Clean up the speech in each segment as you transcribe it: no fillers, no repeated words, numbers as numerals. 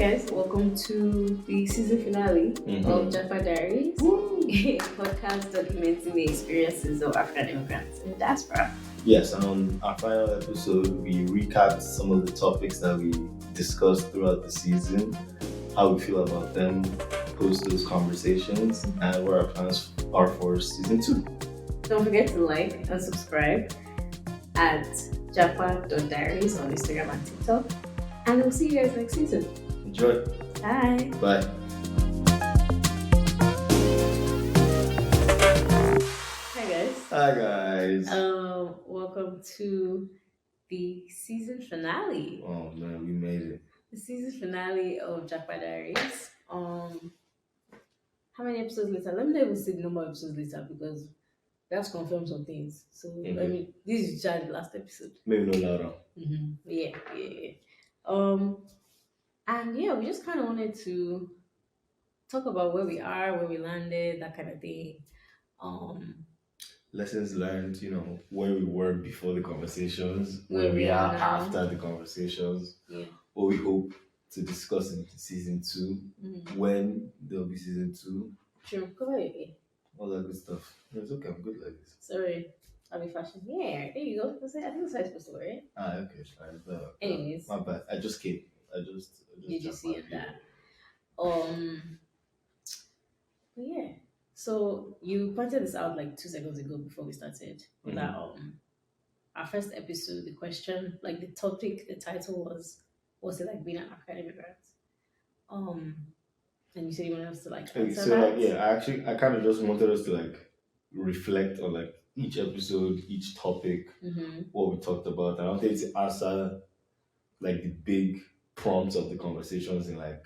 guys, welcome to the season finale of Japa Diaries, a podcast documenting the experiences of African immigrants in the diaspora. Yes, and on our final episode, we recapped some of the topics that we discussed throughout the season, how we feel about them, post those conversations, and what our plans are for season 2. Don't forget to like and subscribe at japa.diaries on Instagram and TikTok. And we'll see you guys next season. Enjoy. Bye. Bye. Hi guys. Hi guys. Welcome to the season finale. Oh man, we made it. The season finale of Japa Diaries. How many episodes later? Let me not even say the number of episodes later because that's confirmed some things. So I mean, this is just the last episode. Maybe no louder. Yeah. And yeah, we just kind of wanted to talk about where we are, where we landed, that kind of thing. Lessons learned, where we were before the conversations, where we are now. after the conversations, what we hope to discuss in season 2, when there'll be season 2. Sure, go ahead. All that good stuff. No, it's okay, I'm good like this. Sorry, I'll be fashion. Yeah, there you go. I think that's how it's supposed to work, right? Okay. Anyways. My bad. I just came. Did you see that? But yeah. So you pointed this out like 2 seconds ago before we started. That our first episode, the question, like the topic, the title was it like being an African immigrant? And you said you wanted us to like answer that? I kind of just wanted us to like reflect on like each episode, each topic, what we talked about. And I wanted to answer like the big prompts of the conversations in like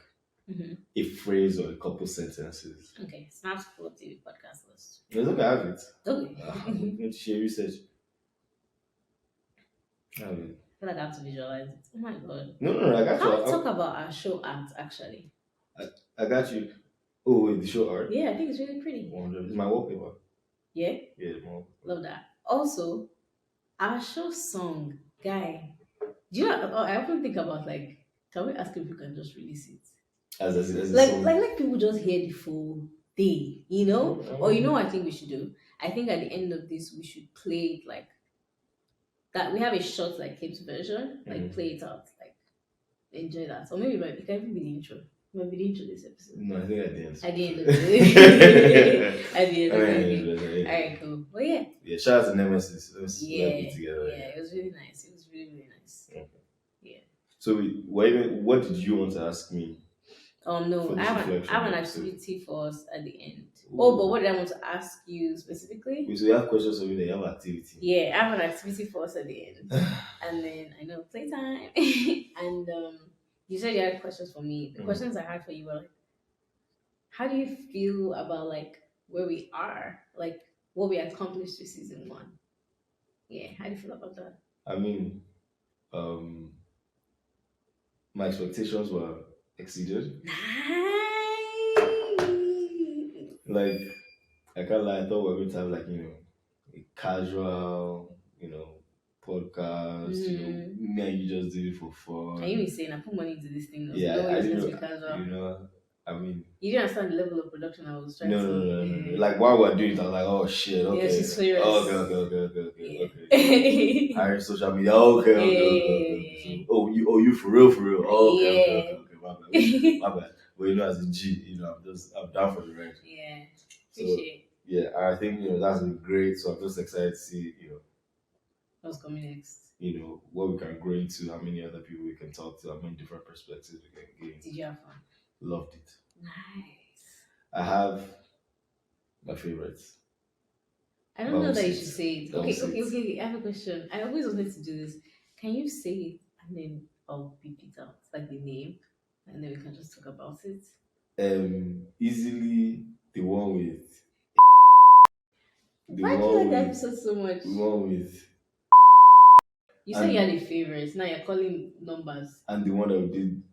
a phrase or a couple sentences. Okay, Snaps for the podcast list. It's okay, I have it. Okay. I'm going to share research. I have it. I feel like I have to visualize it. Oh my god. No, I got you. I'll talk about our show art actually. I got you. Oh, wait, the show art? Yeah, I think it's really pretty. It's my wallpaper. Yeah? Yeah, it's my wallpaper. Love that. Also, our show song, guy. Do you know, I often think about like, can we ask if we can just release it? As like people just hear the full thing, Or what I think we should do? I think at the end of this, we should play it like that. We have a short like clips version, like play it out, like enjoy that. Or maybe it can even be the intro. Maybe the intro this episode. No, I think at the end. At the end of it. At the end of it. Alright, cool. Well, yeah. Yeah, shout out to Nemesis. It was really nice. It was really, really nice. Okay. Yeah. So, what did you want to ask me? No, I have an activity for us at the end. Ooh. But what did I want to ask you specifically? So you have questions for me, then you have activity. Yeah, I have an activity for us at the end. And then, I know, playtime. And you said you had questions for me. The questions I had for you were like, how do you feel about like where we are? Like what we accomplished with season 1? Yeah, how do you feel about that? I mean, my expectations were exceeded. Nice. Like, I can't lie, I thought we were going to have like, a casual, podcast, me and you just do it for fun. And you be saying I put money into this thing. Yeah, I didn't know, I mean, you didn't understand the level of production I was trying to No. Like while we're doing it, I was like, oh shit, okay. Yeah, she's serious. Okay. Higher social media, okay. So, you for real? Oh, okay. My bad. But as a G, I'm down for the ride. Yeah. Appreciate. So, yeah, I think that's been great. So I'm just excited to see what's coming next. What we can grow into, how many other people we can talk to, how many different perspectives we can gain. Did you have fun? Loved it. Nice. I have my favorites. I don't know that you should say it. Okay. I have a question. I always wanted to do this. Can you say it and then I'll beep it out, like the name, and then we can just talk about it? Easily the one with. Why do you like the episode so much? The one with. You said you had a favorite. Now you're calling numbers. And the one that we did.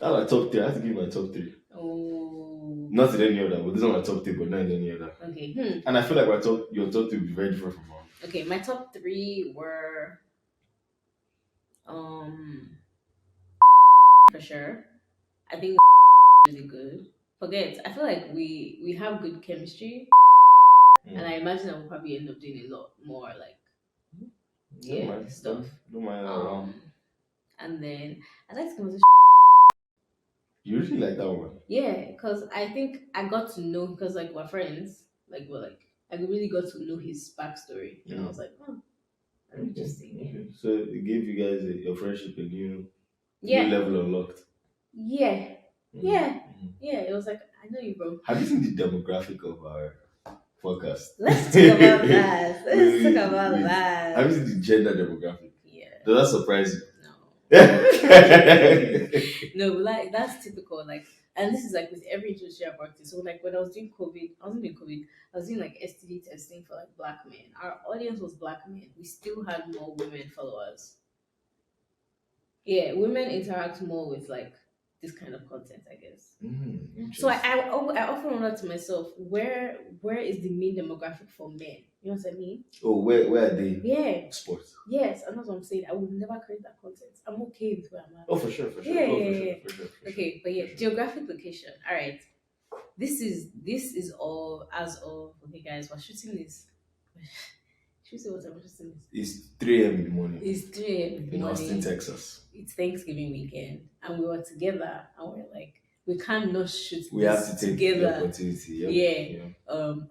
That's my top 3. I have to give my top 3. Oh. Not in any other, but this is my top 3, but not in any other. Okay. And I feel like your top 3 will be very different from mine. Okay, my top 3 were for sure. I think really good. Forget. I feel like we have good chemistry, and I imagine I will probably end up doing a lot more like Don't mind. stuff. Don't mind that around. And then I like to come to You really like that one? yeah, because I think I got to know because like we're friends, like we're like I really got to know his backstory, and I was like, oh, interesting. Okay. So it gave you guys your friendship a new Yeah, level unlocked. yeah, yeah. It was like I know you, bro. Have you seen the demographic of our podcast? Let's talk about that. Let's talk about that. Have you seen the gender demographic? Yeah. Does that surprise you? No, but like that's typical. Like, and this is like with every industry I've worked in. So like when I was doing COVID, I wasn't doing COVID. I was doing like STD testing for like black men. Our audience was black men. We still had more women followers. Yeah, women interact more with like this kind of content, I guess. So I often wonder to myself, where is the main demographic for men? You know what I mean? Oh, where are they? Yeah. Sports. Yes, and that's what I'm saying. I would never create that content. I'm okay with where I'm at. Oh, for sure. Yeah. For sure. Okay, but yeah, geographic location. All right. This is all as of okay, guys. We're shooting this. Should we say what I'm shooting this? It's 3 a.m. in the morning. It's 3 a.m. in the in morning. Austin, Texas. It's Thanksgiving weekend, and we were together, and we're like, we can't not shoot. We this have to take together. the opportunity. Yeah. And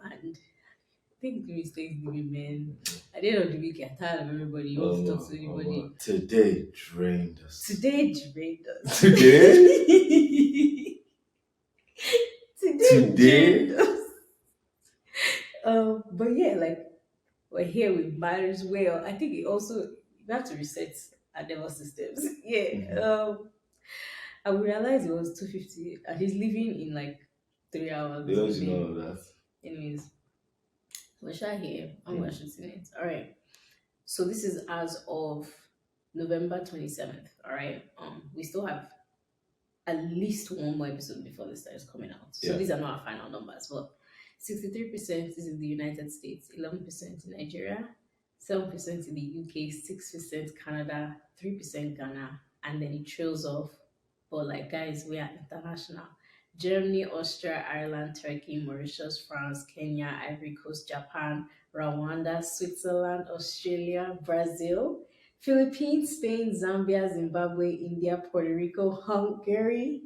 Thanksgiving is Thanksgiving, man. At the end of the week, you're tired of everybody. You want to talk to anybody. Today drained us. Today drained us. Today? Today drained us. But yeah, like we're here with matters well. I think it also we have to reset our nervous systems. Yeah. I realized it was 2:50 and he's leaving in like 3 hours. They don't know all that. Anyways, we're shy here. I'm going to shoot it. All right. So this is as of November 27th. All right. We still have at least one more episode before this starts coming out. So these are not our final numbers, but 63% is in the United States, 11% in Nigeria, 7% in the UK, 6% Canada, 3% Ghana, and then it trails off. But like guys, we are international. Germany, Austria, Ireland, Turkey, Mauritius, France, Kenya, Ivory Coast, Japan, Rwanda, Switzerland, Australia, Brazil, Philippines, Spain, Zambia, Zimbabwe, India, Puerto Rico, Hungary.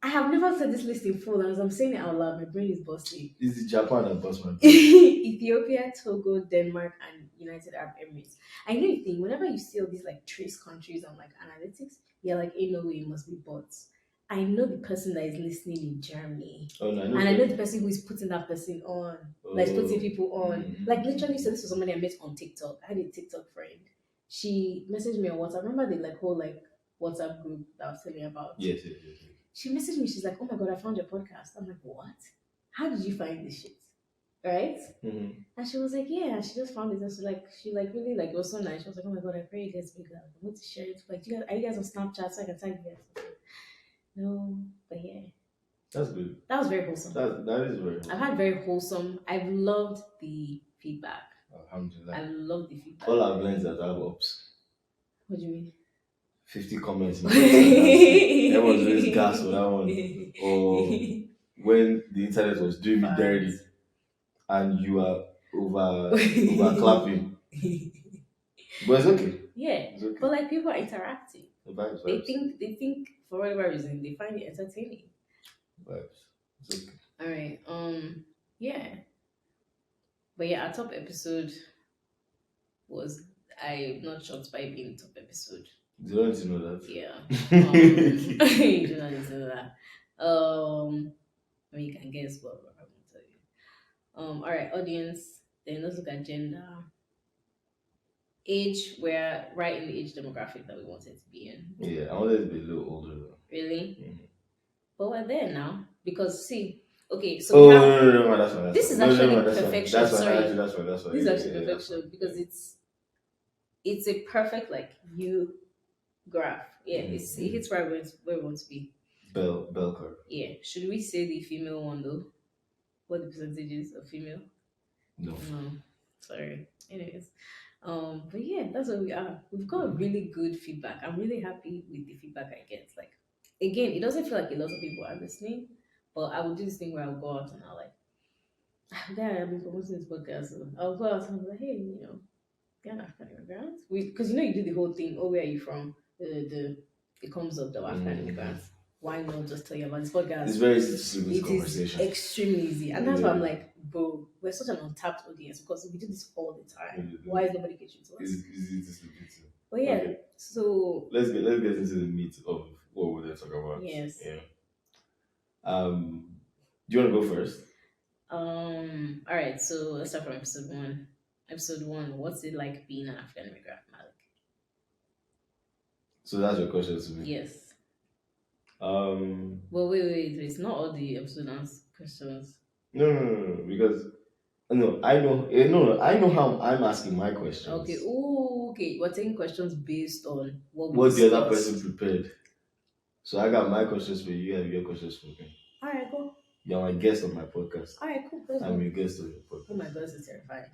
I have never said this list in full, and as I'm saying it out loud, my brain is busting. Is it Japan and Bosman? Ethiopia, Togo, Denmark, and United Arab Emirates. I know you think whenever you see all these like trace countries on like analytics, you're like, ain't no way it must be bots. I know the person that is listening in Germany. Oh, no, and I know the person who is putting that person on. Like putting people on. Like literally, so this was somebody I met on TikTok. I had a TikTok friend. She messaged me on WhatsApp. Remember the like whole like WhatsApp group that I was telling you about? Yes. She messaged me. She's like, "Oh my god, I found your podcast." I'm like, "What? How did you find this shit?" Right? And she was like, "Yeah." She just found it. And she really like it was so nice. She was like, "Oh my god, I pray it gets bigger. I want to share it. Like, are you guys on Snapchat so I can tag you guys?" No, but yeah. That's good. That was very wholesome. That is very wholesome. I've had very wholesome. I've loved the feedback. Alhamdulillah. I love the feedback. All our blends that have ups. What do you mean? 50 comments. Everyone's always gas for that one. Or when the internet was doing me dirty and you are over clapping. But it's okay. Yeah. It's okay. But like people are interacting. Vibes. They think for whatever reason they find it entertaining. Vibes. It's okay. Alright. Yeah. But yeah, our top episode was I'm not shocked by it being the top episode. You don't need to know that. Yeah. You do not need to know that. I mean you can guess what I'm gonna tell you. Alright, audience, then let's look at gender. Age, we're right in the age demographic that we wanted to be in. Yeah, I wanted to be a little older though. Really? Mm-hmm. But we're there now. Because see, okay, so no, that's fine. This is actually perfection. That's Sorry. That's fine. This is actually perfection because it's a perfect like U graph. Yeah, it hits right where we want to be. Bell curve. Yeah. Should we say the female one though? What the percentage is of female? No. Sorry. Anyways. But yeah, that's where we are. We've got really good feedback. I'm really happy with the feedback I get. Like again, it doesn't feel like a lot of people are listening, but I would do this thing where I'll go out and I'll like, yeah, I've been promoting this podcast. So I'll go out and I'll be like, hey, you're an African immigrant. Because you do the whole thing. Oh, where are you from? The it comes up the African immigrants. Why not just tell you about this podcast? It's very easy to sleep with It conversation. is extremely easy, and that's why I'm like, bro, we're such an untapped audience because we do this all the time. Why is nobody catching to us? It's easy to sleep with. But yeah, okay. So let's get into the meat of what we're going to talk about. Yes. Yeah. Do you want to go first? All right. So let's start from episode 1. Episode 1. What's it like being an African immigrant, Malik? So that's your question to me. Yes. Well, wait. It's not all the episode questions. No. Because I know how I'm asking my questions. Okay. Oh, okay. We're taking questions based on what the other person prepared. So I got my questions for you. You have your questions for me. All right, cool. You're my guest on my podcast. All right, cool. I'm your guest on your podcast. Oh my God, this is terrifying.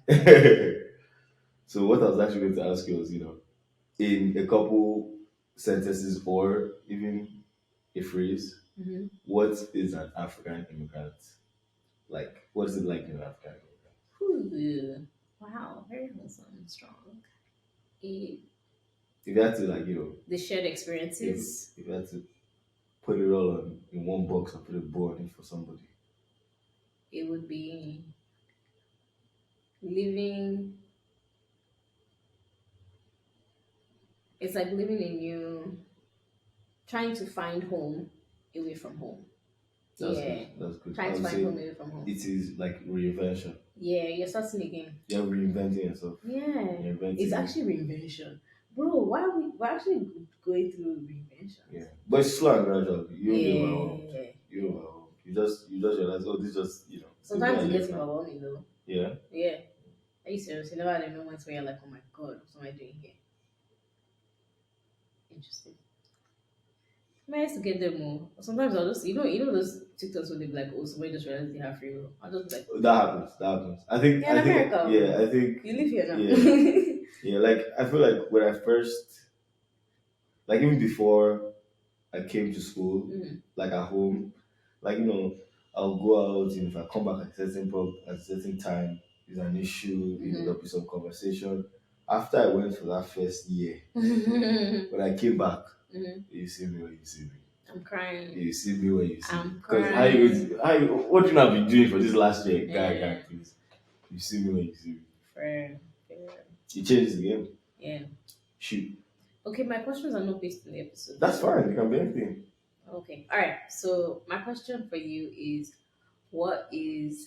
So what I was actually going to ask you was, in a couple sentences or even a phrase, what is an African immigrant like? What is it like being an African immigrant? Ooh, wow, very wholesome and strong. If you had to, the shared experiences. If you had to put it all in one box and put a bow on it for somebody, it would be living. It's like living in you, trying to find home away from home. That's good. Trying to find home away from home. It is like reinvention. Yeah, you're starting again. You're reinventing yourself. Yeah. It's actually reinvention. Bro, we're actually going through reinvention. Yeah. But it's slow and gradual. You don't get overwhelmed. You don't overwhelmed. You just realize, this just, Sometimes it gets overwhelming though. Yeah? Yeah. Are you serious? You never had a moment where you're like, oh my God, what am I doing here? Interesting. I used to get them more. Sometimes I'll just, those TikToks where they be like, oh, somebody just realized they have free will. I'll just be like, that happens. I think, yeah, in America. Yeah, I think. You live here now. Yeah. Yeah, like, I feel like when I first, like, even before I came to school, like, at home, like, I'll go out, if I come back at a certain time, there's an issue, there'll be some conversation. After I went for that first year, when I came back, you see me when you see me. I'm crying. You see me when you see me. I'm crying. Because what you have been doing for this last year, guy, please. You see me when you see me. Fair. You changes the game. Yeah. Shoot. Okay, my questions are not based on the episode. That's fine. It can be anything. Okay. All right. So my question for you is, what do you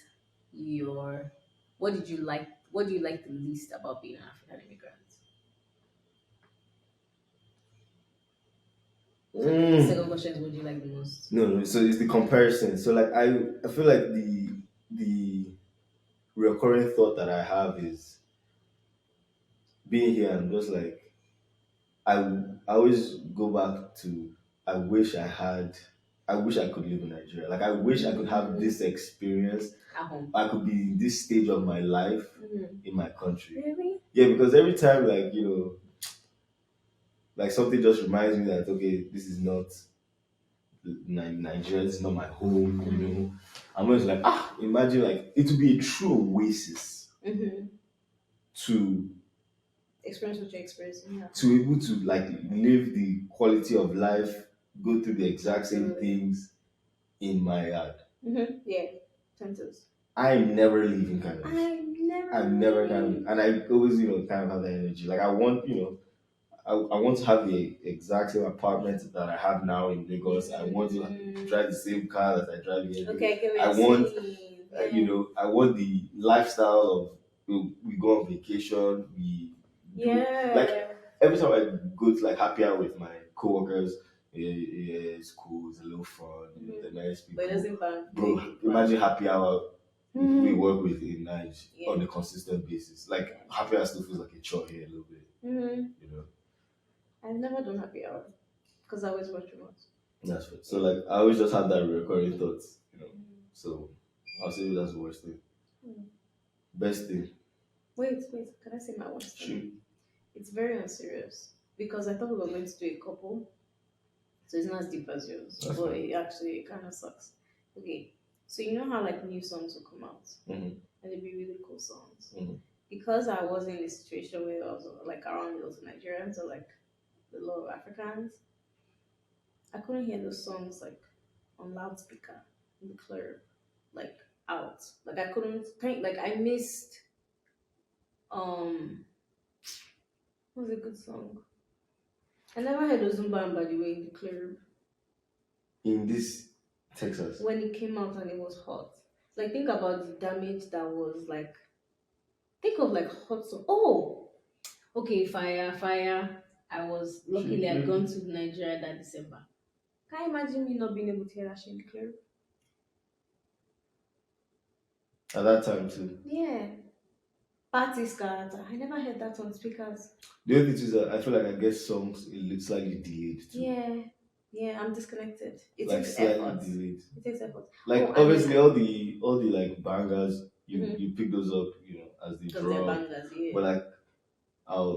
like the least about being an African immigrant? So the second question is, what do you like the most? No. So it's the comparison. So like I feel like the recurring thought that I have is being here and just like I always go back to I wish I could live in Nigeria. Like I wish I could have this experience at home. I could be in this stage of my life in my country. Really? Yeah, because every time like something just reminds me that okay, this is not Nigeria, this is not my home, I'm always like, imagine like it would be a true oasis to experience what you're experiencing. Yeah. To be able to like live the quality of life, go through the exact same things in my yard. Yeah, Tentos. I'm never leaving Canada. I'm never kind of, and I always, kind of have that energy. Like I want, I want to have the exact same apartment that I have now in Lagos. I want to drive the same car that I drive here. Okay, I want, I want the lifestyle of we go on vacation. Like every time I go to like happy hour with my coworkers, it's cool, it's a little fun, they're nice people. But it doesn't bro, imagine happy hour we work with in Nice on a consistent basis. Like happy hour still feels like a chore here a little bit. I've never done happy hour because I always watch remote. That's right. So like I always just have that recurring thoughts, So I'll say that's the worst thing. Best thing. Wait, can I say my worst thing? Sure. It's very unserious because I thought we were going to do a couple So it's not as deep as yours. That's But fine. it actually kind of sucks. Okay. So you know how like new songs will come out Mm-hmm. and they'll be really cool songs. Mm-hmm. Because I was in a situation where I was like around lots of Nigerians or like a lot of Africans, I couldn't hear those songs like on loudspeaker in the club, like out. Like I couldn't like I missed what was a good song? I never heard Ozumba by the way in the club In this Texas. when it came out and it was hot. Like think about the damage that was like think of like hot song. Oh, okay, fire. I was luckily I'd gone to Nigeria that December. Can you imagine me not being able to hear that shit in the club? At that time too. Yeah. Party scatter. I never heard that on speakers. The other thing is that I feel like I get songs slightly delayed too. Yeah, I'm disconnected. It Like takes slightly effort. delayed. It takes effort. Like obviously all the like bangers you pick those up, as they because they're drop. bangers, yeah. But like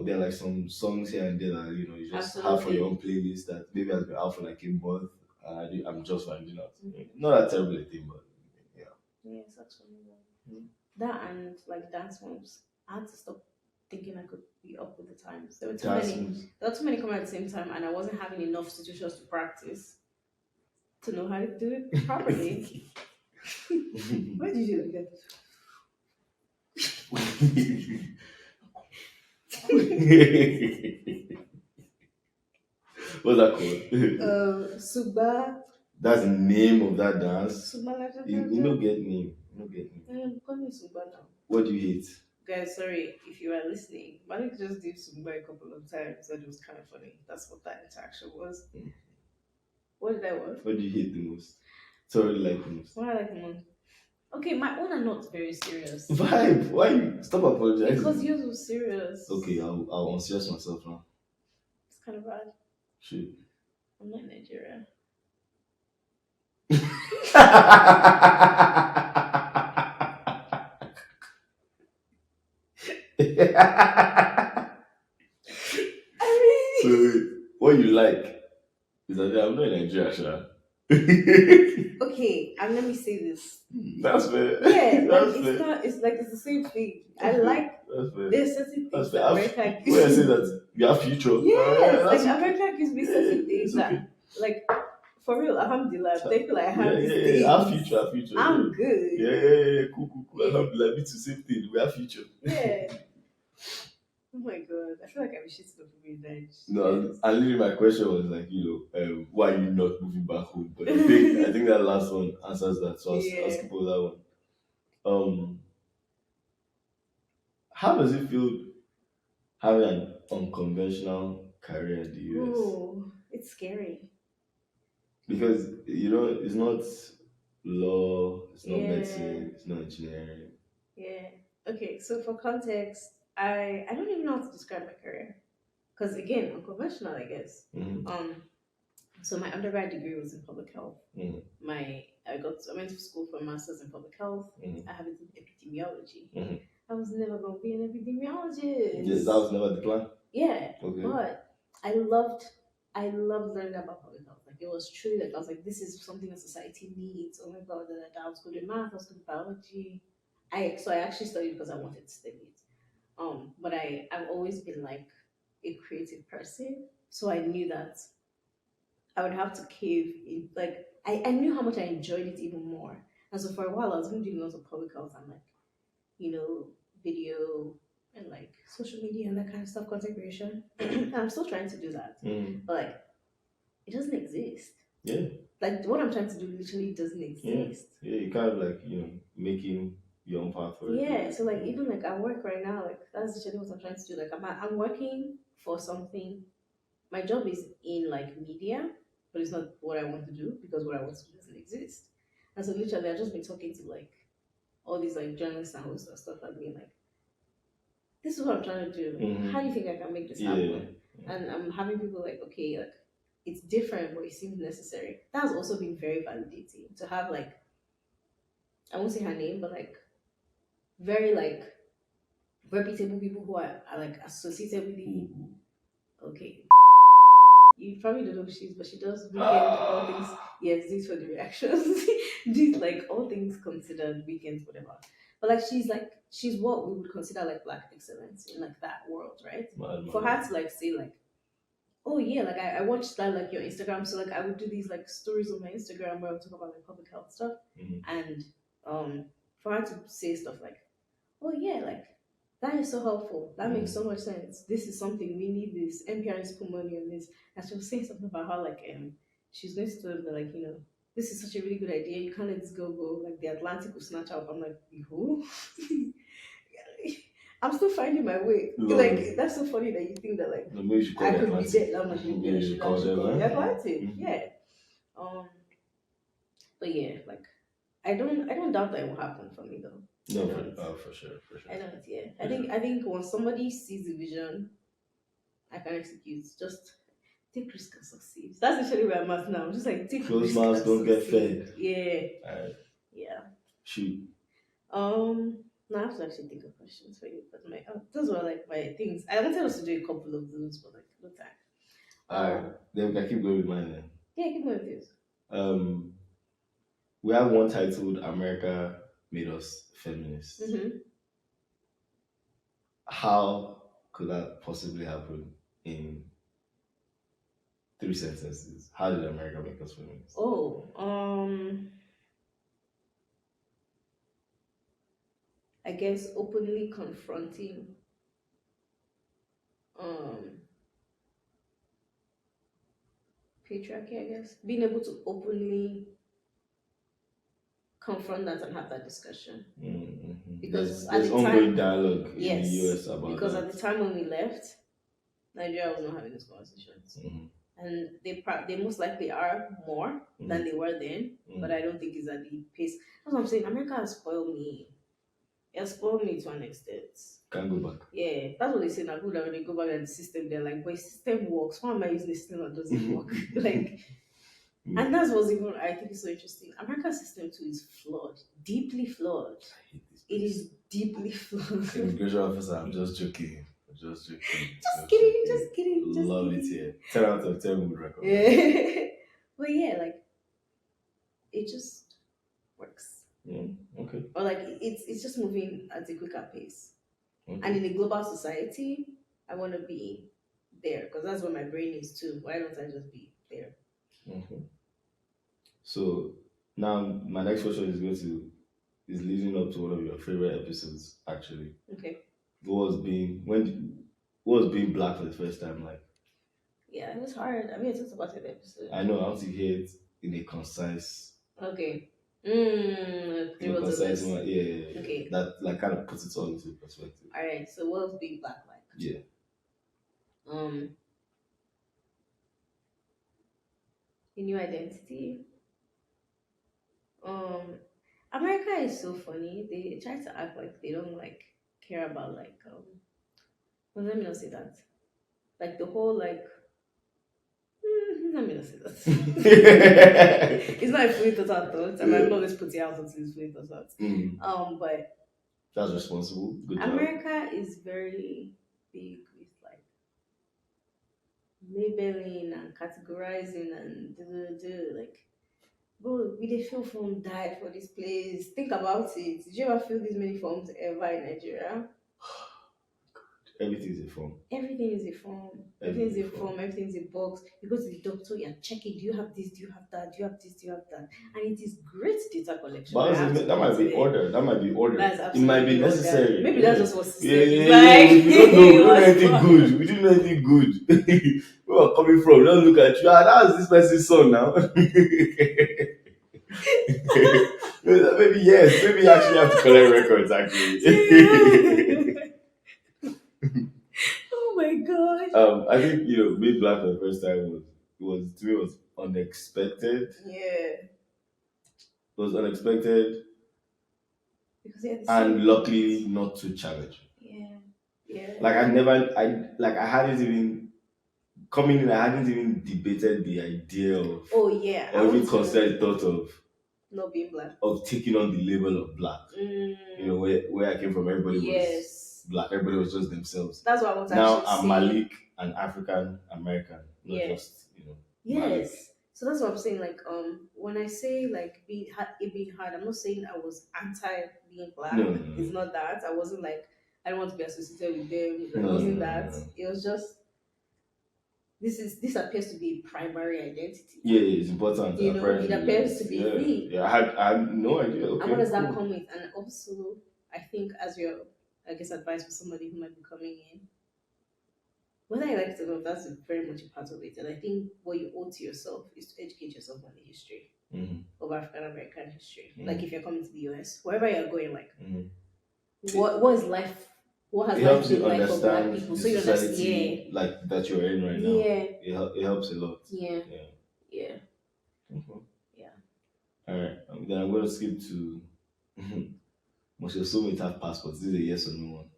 there are like some songs here and there that you just have for your own playlist that maybe has been out for like a month and I'm just finding out. Not that terrible a thing, but yeah. Yeah, it's actually that and like dance moves. I had to stop thinking I could be up with the times. There were too Dance many. moves. There were too many coming at the same time, and I wasn't having enough situations to practice to know how to do it properly. Where did you get this? What's that called? Suba. That's the name of that dance. Suba. You don't get name. You don't get name. Call me Suba now. What do you hate? Guys, sorry if you are listening. Malik just did Suba a couple of times and it was kind of funny. That's what that interaction was. What did I want? What do you hate the most? Sorry, like the most. What I like the most? Okay, my own are not very serious. Vibe. Why you stop apologizing? Because yours was serious. Okay, I'll unserious myself now. It's kind of bad. Shoot. I'm not in Nigeria. So, what you like is that I'm not in Nigeria, Sha. Okay, and let me say this. That's fair. Yeah, That's like, fair. it's not. It's like it's the same thing. That's I like. That's fair. There's certain That's things fair. that America gives. When I say that you have future. Yes, that's like America gives me certain things okay. that, like, for real. Alhamdulillah, I feel like I have these things. Yeah. Have future. I'm good. Yeah. Cool. Yeah. Alhamdulillah, me too. Same thing. We have future. Yeah. Oh my god, I feel like I'm shitting on people in Nigeria. No, and literally my question was like, why are you not moving back home? But I think that last one answers that. So I'll skip over that one. How does it feel having an unconventional career in the US? Oh, it's scary. Because it's not law, it's not medicine, it's not engineering. Yeah. Okay, so for context, I don't even know how to describe my career. Because again, unconventional, I guess. Mm-hmm. So my undergrad degree was in public health. Mm-hmm. I went to school for a master's in public health. Mm-hmm. I have it in epidemiology. Mm-hmm. I was never gonna be an epidemiologist. Yes, that was never the plan. Yeah. Okay. But I loved learning about public health. Like it was truly like I was like, this is something that society needs. Oh my god, I was good in math, I was good in biology. I actually studied because I wanted to study it. But I've always been like a creative person. So I knew that I would have to cave in like I knew how much I enjoyed it even more. And so for a while I was even doing lots of public health and like, video and like social media and that kind of stuff, content creation. And I'm still trying to do that. But like it doesn't exist. Yeah. Like what I'm trying to do literally doesn't exist. Yeah, you kind of like, making your own path for it. Yeah, so like even like at work right now, like that's literally what I'm trying to do. Like I'm working for something. My job is in like media, but it's not what I want to do because what I want to do doesn't exist. And so literally I've just been talking to like all these like journalists and hosts and stuff and being like, this is what I'm trying to do. Mm-hmm. How do you think I can make this happen? Yeah. And I'm having people like, okay, like it's different, but it seems necessary. That has also been very validating to have like, I won't say her name, but like very like reputable people who are like associated with the okay. You probably don't know who she is, but she does weekend all things. Yes, these for the reactions. These like all things considered weekends, whatever. But she's what we would consider like black excellence in like that world, right? Man, For man. her to like say like, oh yeah, like I watched that like your Instagram, so like I would do these like stories on my Instagram where I would talk about like public health stuff, and for her to say stuff like, oh yeah, like that is so helpful. That makes so much sense. This is something we need. This NPR is put money on this. And she was saying something about how like she's going to tell them that like this is such a really good idea. You can't let this girl go. Like the Atlantic will snatch her up. I'm like, who? I'm still finding my way. Love Like it. that's so funny that you think that like No, maybe you should call I the could be Atlantic. dead. That much Maybe yeah, you should call them, the huh? Atlantic. Yeah. Um. But yeah, like I don't doubt that it will happen for me though. No, I don't. for sure. I don't. Yeah. I think once somebody sees the vision, I can execute. Just take risk and succeed. That's literally where I'm at now. I'm just like take Close risk mouths and don't get succeed. fed. Yeah. Alright, Yeah. shoot. Now I have to actually think of questions for you, but those were like my things. I wanted us to do a couple of those, but like no time. Alright, then we can keep going with mine then. Yeah, keep going with yours. We have one titled "America Made Us Feminists." How could that possibly happen in 3 sentences? How did America make us feminists? Oh, I guess openly confronting patriarchy, I guess. Being able to openly confront that and have that discussion. Because there's at the ongoing time, dialogue yes, in the US about because that. at the time when we left, Nigeria was not having these conversations. And they most likely are more than they were then, but I don't think it's at the pace. That's what I'm saying. America has spoiled me. It has spoiled me to an extent. Can't go back. Yeah, that's what they say now. Good that when they go back and the system, they're like, but system works. Why am I using the system that doesn't work? Like, and that's what's even I think is so interesting. America's system too is flawed, deeply flawed. I hate this It place. is deeply flawed. Immigration officer, I'm just joking. Just kidding. Love it here. 10 out of 10 would recommend. Yeah. But yeah, like it just works. Okay. Or like it's just moving at a quicker pace. Okay. And in a global society, I want to be there because that's where my brain is too. Why don't I just be there? So now my next question is leading up to one of your favorite episodes actually. Okay. What was being black for the first time like? Yeah, it was hard. I mean, I talked about it in the episode. I know. I want to hear it in a concise. Okay. Concise one. Yeah. Okay. That like kind of puts it all into perspective. All right. So, what was being black like? Yeah. A new identity. America is so funny. They try to act like they don't like care about like well, let me not say that. Like the whole like let me not say that. It's not a fully total thought. I'm not always put it out until it's fully total. But that's responsible. Good job. America is very big with like labeling and categorizing and like bro, we dey fill form died for this place. Think about it. Did you ever fill these many forms ever in Nigeria? Everything is a form. Everything is a form. Everything is a form. Everything is a box. You go to the doctor, you're checking. Do you have this? Do you have that? Do you have this? Do you have that? And it is great data collection. But that might be ordered. That might be ordered. That's it might be necessary. Maybe that's just what system is like. We don't know. We don't know anything good. We don't know anything good. Where we're coming from? Don't look at you. That's this person's son now. Maybe yes. Maybe you actually have to collect records. Actually. Oh my god. I think being black for the first time was unexpected. Yeah. It was unexpected. Because and luckily not too challenging. Yeah. Yeah. Like I hadn't even coming in. I hadn't even debated the idea of. Oh yeah. Or even considered thought of. Not being black. Of taking on the label of black. Where I came from, everybody was. black. Everybody was just themselves. That's what I want to Now actually I'm say. Malik, an African American, not Yeah. just Malik. Yes. So that's what I'm saying. Like, when I say like it being hard, I'm not saying I was anti being black. No. It's not that. I wasn't like I don't want to be associated with them. It No, wasn't no, that. no. It was just this appears to be a primary identity. Yeah, it's important. You know, it appears to be a thing. Yeah, I had no idea. Okay, And what does that cool. come with? And also, I think as your, I guess, advice for somebody who might be coming in, whether I like it or not, that's very much a part of it. And I think what you owe to yourself is to educate yourself on the history of African American history. Like if you're coming to the US, wherever you're going, like what is life? What has It life helps you been like for black understand people? the So you understand, society like that you're in right now. yeah, It helps a lot. yeah. Okay. Yeah. All right. Then I'm going to skip to. Most of so have passports. This is a yes or no one.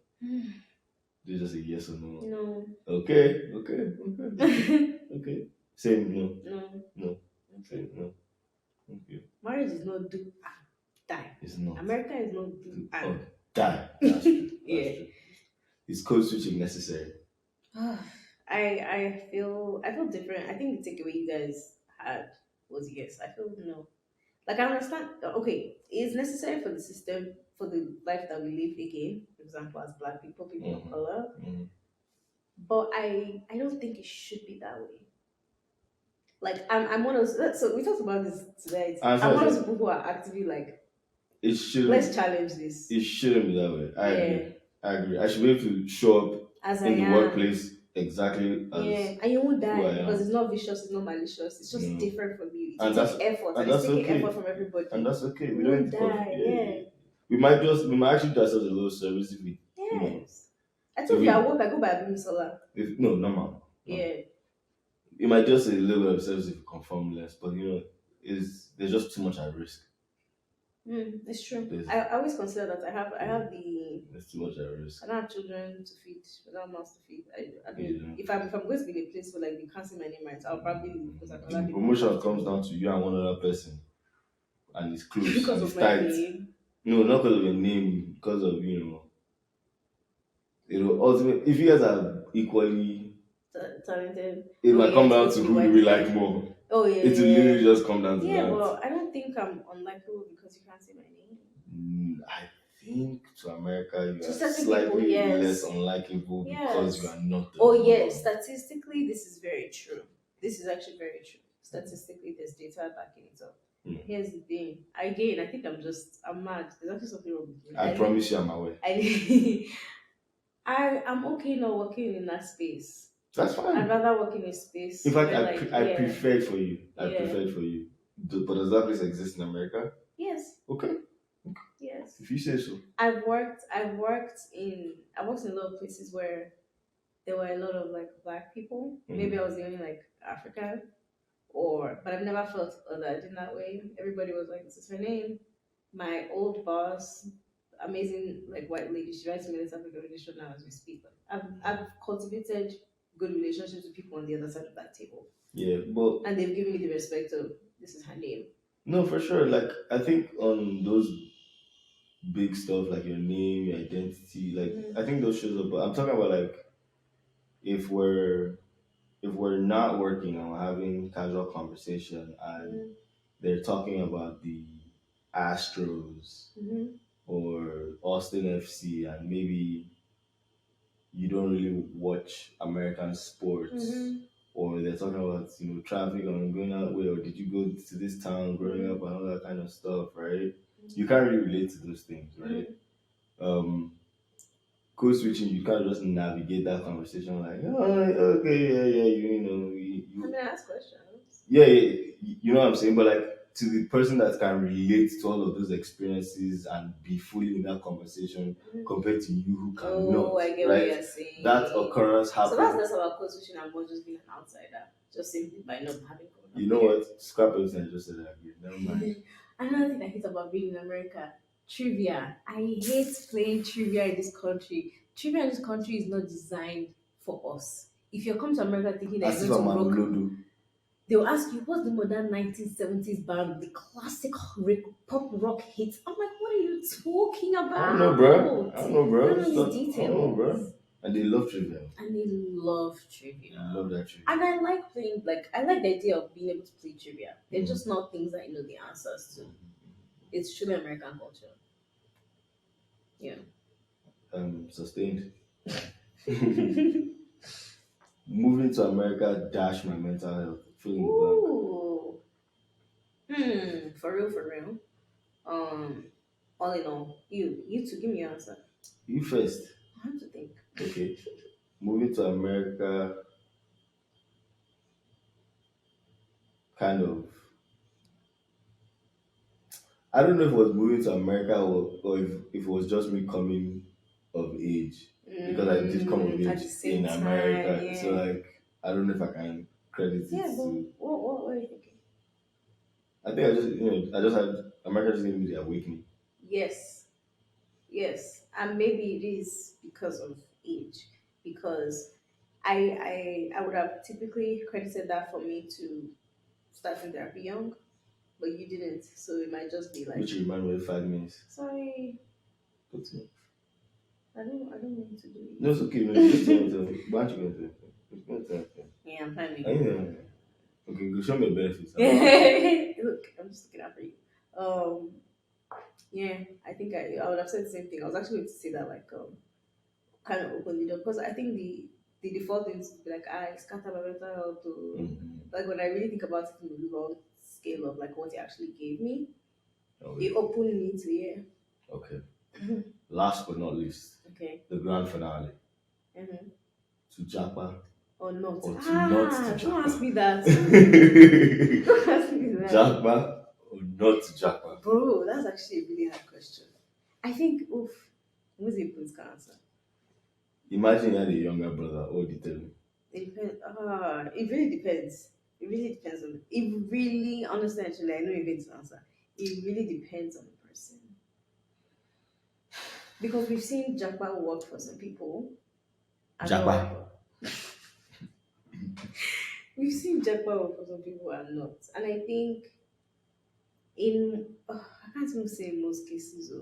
This is just a yes or no one. No. Okay. Okay. Same no. No. Same no. Okay. Marriage is not do and die. It's not. America is not do and die. That's true. yeah. True. Is code switching necessary? I feel different. I think the takeaway you guys had was yes. I feel no. Like I understand. Okay, it's necessary for the system for the life that we live again. For example, as black people, people of color. But I don't think it should be that way. Like I'm one of those, so we talked about this today. I'm one of those people who are actively like it shouldn't. Let's challenge this. It shouldn't be that way. I agree. I should be able to show up as in the workplace exactly as and you won't die because it's not vicious, it's not malicious. It's just different from you. It takes effort, and it's taking effort from everybody. And that's okay. We don't don't die. We might actually do ourselves a little service if we. Yes. I told you I work. I go by Abimisola. No, normal. Yeah. You might just say a little bit of service if you conform less, but there's just too much at risk. It's true. I always consider that I have the. There's too much at risk. I don't have children to feed. I don't have mouths to feed. I mean, if I'm going to be in a place where like you can't say my name right, I'll probably leave because I'm not. The promotion comes down to you and one other person, and it's close. Because of my name. No, not because of your name. Because of ultimately, if you guys are equally talented, it might come down to who you will like more. Oh yeah. It will literally just come down to that. Yeah, well, I don't think I'm unlikable because you can't say my name. I think to America you to are slightly people, less unlikable because you are not. Yes, statistically, this is very true. This is actually very true. Statistically, there's data backing it up. Here's the thing. Again, I think I'm mad. There's actually something wrong with me. I promise you, I'm aware. I'm okay not working in that space. That's fine. I'd rather work in a space. In fact, I prefer it for you. I prefer it for you. But does that place exist in America? Yes. Okay. Yes. If you say so. I've worked in a lot of places where there were a lot of like black people. Maybe I was the only like African, but I've never felt othered in that way. Everybody was like, "This is her name." My old boss, amazing like white lady, she writes me this African relationship now as we speak. But I've cultivated good relationships with people on the other side of that table. Yeah, but and they've given me the respect of this is her name. No, for sure. Like I think on those big stuff like your name, your identity, like I think those shows up. But I'm talking about like if we're not working and we're having casual conversation and they're talking about the Astros or Austin FC and maybe you don't really watch American sports or they're talking about traffic and going that way or did you go to this town growing up and all that kind of stuff, right? You can't really relate to those things, right? Code switching, you can't just navigate that conversation like, oh, okay, yeah, I'm gonna ask questions. Yeah, you know what I'm saying? But like to the person that can relate to all of those experiences and be fully in that conversation compared to you who cannot. I get right? what you're saying. That occurrence happens. So that's less about code switching and more just being an outsider, just simply by not having. You know what? Scrap everything I just said. Never mind. Another thing I hate about being in America, trivia. I hate playing trivia in this country. Trivia in this country is not designed for us. If you're coming to America thinking that you're going to they'll ask you, what's the modern 1970s band, the classic pop rock hits? I'm like, what are you talking about? I don't know, bro. I don't know, I bro. don't know these I don't know, bro. details. And they love trivia. And they love trivia. I love that trivia. And I like playing, like, I like the idea of being able to play trivia. They're just not things I know the answers to. It's truly American culture. Yeah. Sustained. Moving to America dash my mental health. Feeling Ooh. For real. All in all, you two, give me your answer. You first. I have to think. Okay. Moving to America kind of, I don't know if it was moving to America or if it was just me coming of age. Because I did come of age in America. Time, yeah. So like I don't know if I can credit it to. What are you thinking? I think I just had America just gave me the awakening. Yes, and maybe it is because of age. Because I would have typically credited that for me to starting therapy young, but you didn't. So it might just be like. Which you remind me of 5 minutes. Sorry. What's it? I don't mean to do it. No, it's okay. No, just tell me. Why don't you go to it? Yeah, I'm planning. Okay, go show me the benefits. Look, I'm just looking out for you. Yeah, I think I would have said the same thing. I was actually going to say that like kind of openly though, because I think the default thing is to be like I scatter my mental health to like when I really think about it in the long scale of like what it actually gave me, it opened me to Okay. Last but not least, the grand finale. To Japa. Or not. Or to not to Japa. Don't ask me that. Don't ask me that. Japa or not to Japa? Bro, that's actually a really hard question. I think, who's the prince can answer? Imagine you had a younger brother, what would you tell him? It depends. It really depends. It really depends on it. Really, honestly, actually, I know you're going to answer. It really depends on the person. Because we've seen Japa work for some people. Japa. We've seen Japa work for some people and not. And I think I can't even say in most cases,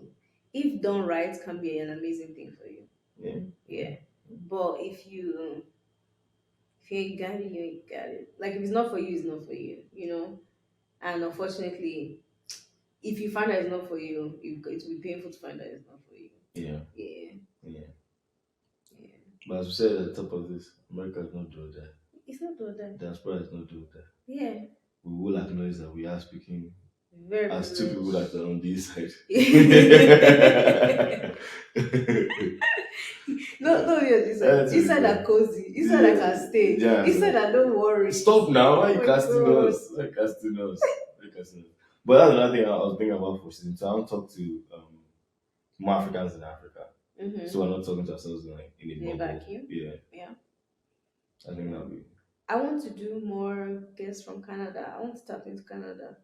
if done right, can be an amazing thing for you. Yeah. But if you ain't got it, you ain't got it. Like if it's not for you, it's not for you, you know? And unfortunately, if you find that it's not for you, it will be painful to find that it's not for you. Yeah. But as we said at the top of this, America is not doing that. It's not doing that. Diaspora is not doing that. Yeah. We will acknowledge that we are speaking very as two people that are on this side. No, you're this side. This side are cozy. This side I can stay. Yeah, this side I don't worry. Stop now. Why are you casting us? Why are you casting us? But that's another thing I was thinking about for season 2. I want to talk to more Africans in Africa. So we're not talking to ourselves in a bubble. Vacuum. Yeah. I think that'll be. I want to do more guests from Canada. I want to tap into Canada.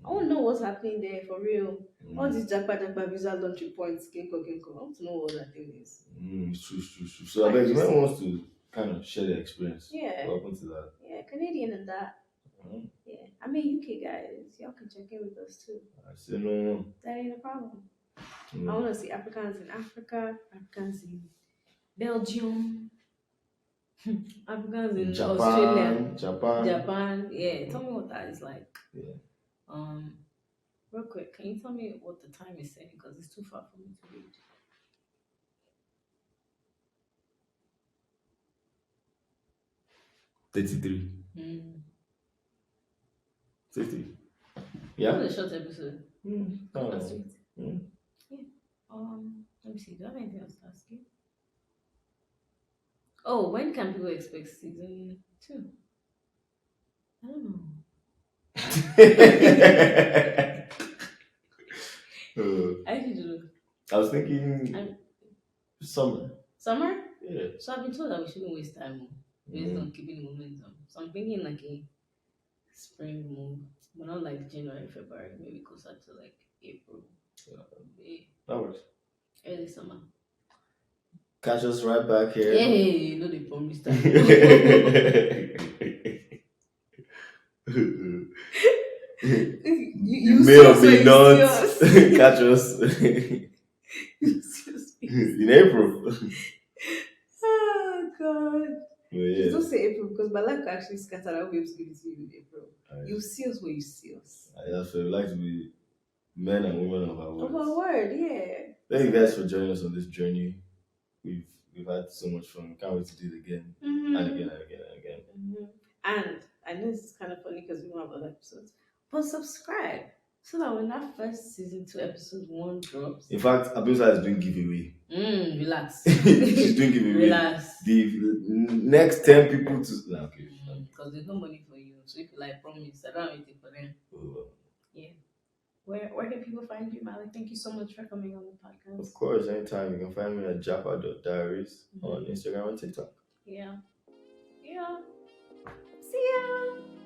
I want to know what's happening there for real. All these Japa visa launching points, kinko. I want to know what that thing is. It's true. So I bet if anyone wants to kind of share their experience, welcome to that. Yeah, Canadian and that. Yeah, I mean UK guys, y'all can check in with us too. I say no. That ain't a problem. I want to see Africans in Africa, Africans in Belgium, Africans in Australia, Japan. Yeah, tell me what that is like. Yeah. Real quick, can you tell me what the time is saying? Because it's too far for me to read. 33. 50. Yeah. That was a short episode. That's sweet. Yeah. Let me see. Do I have anything else to ask you? Oh, when can people expect season 2? I don't know. I actually don't know. I was thinking summer. Summer? Yeah. So I've been told that we shouldn't waste time based on keeping momentum. So I'm thinking like a spring move, but not like January, February, maybe closer to like April. That works. Early summer. Catch us right back here. Hey, you know they promised that. You may or may not catch us in April. Oh God. Yeah. Don't say April because my life actually scattered. I won't be able to give it to you in April. You see us where you see us. That's why we like to be men and women of our Of words. our word, yeah. Thank you guys for joining us on this journey. We've had so much fun. Can't wait to do it again and again and again and again. And I know this is kind of funny because we don't have other episodes, but subscribe so that when that first season 2 episode 1 drops. In fact, Abimisola is doing giveaway. Relax. She's doing giveaway. Relax. The next 10 people to okay. Because there's no money for you. So if you like promise, I don't have anything for them. Yeah. Where can people find you, Malik? Thank you so much for coming on the podcast. Of course, anytime. You can find me at Japa.Diaries on Instagram and TikTok. Yeah. See ya.